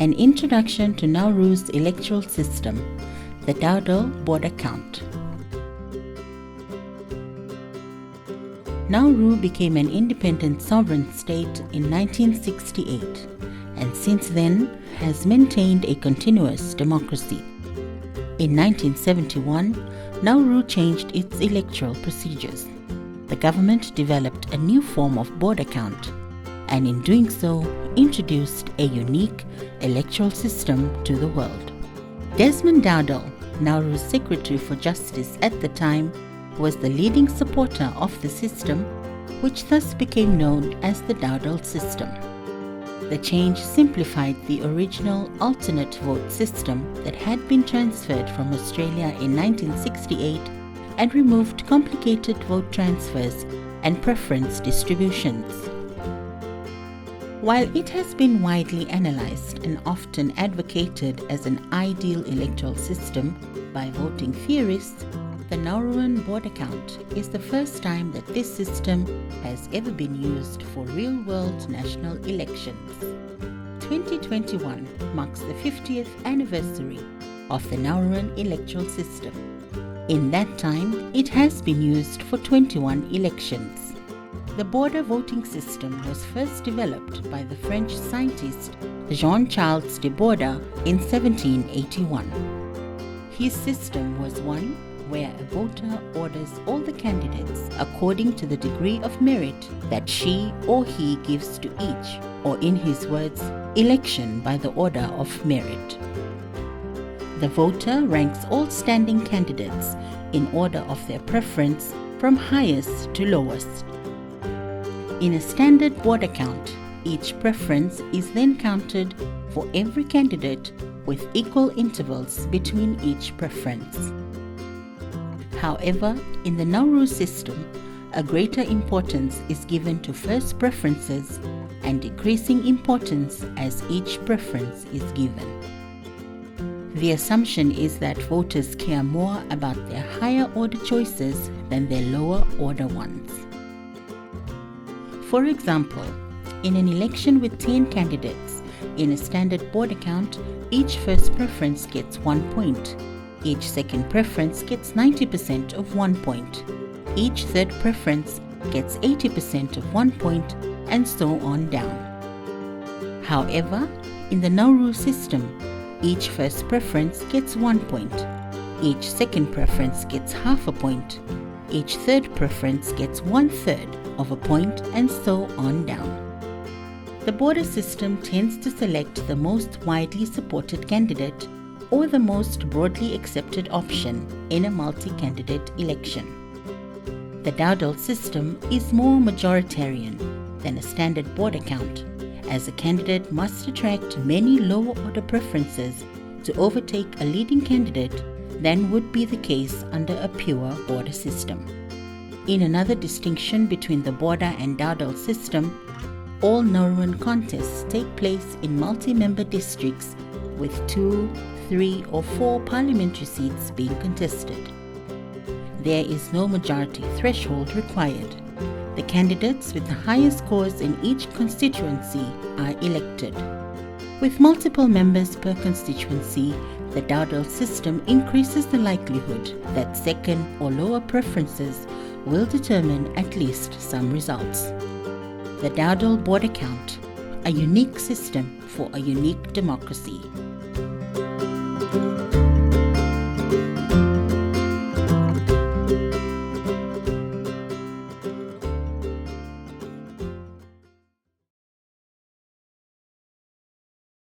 An introduction to Nauru's electoral system, the Dowdal border count. Nauru became an independent sovereign state in 1968 and since then has maintained a continuous democracy. In 1971, Nauru changed its electoral procedures. The government developed a new form of border count and in doing so introduced a unique electoral system to the world. Desmond Dowdal, Nauru's Secretary for Justice at the time, was the leading supporter of the system, which thus became known as the Dowdal system. The change simplified the original alternate vote system that had been transferred from Australia in 1968 and removed complicated vote transfers and preference distributions. While it has been widely analyzed and often advocated as an ideal electoral system by voting theorists, the Nauruan border count is the first time that this system has ever been used for real-world national elections. 2021 marks the 50th anniversary of the Nauruan electoral system. In that time, it has been used for 21 elections. The border voting system was first developed by the French scientist Jean-Charles de Borda in 1781. His system was one where a voter orders all the candidates according to the degree of merit that she or he gives to each, or in his words, election by the order of merit. The voter ranks all standing candidates in order of their preference from highest to lowest. In a standard border count, each preference is then counted for every candidate with equal intervals between each preference. However, in the Nauru system, a greater importance is given to first preferences and decreasing importance as each preference is given. The assumption is that voters care more about their higher order choices than their lower order ones. For example, in an election with 10 candidates, in a standard border count, each first preference gets 1 point. Each second preference gets 90% of 1 point. Each third preference gets 80% of 1 point, and so on down. However, in the Nauru system, each first preference gets 1 point. Each second preference gets half a point. Each third preference gets 1/3 of a point, and so on down. The border system tends to select the most widely supported candidate or the most broadly accepted option in a multi-candidate election. The Dowdal system is more majoritarian than a standard border count, as a candidate must attract many lower order preferences to overtake a leading candidate than would be the case under a pure border system. In another distinction between the border and Dowdal system, all Nauruan contests take place in multi-member districts with 2, 3 or 4 parliamentary seats being contested. There is no majority threshold required. The candidates with the highest scores in each constituency are elected. With multiple members per constituency, the Dowdal system increases the likelihood that second or lower preferences will determine at least some results. The Dowdal border count, a unique system for a unique democracy.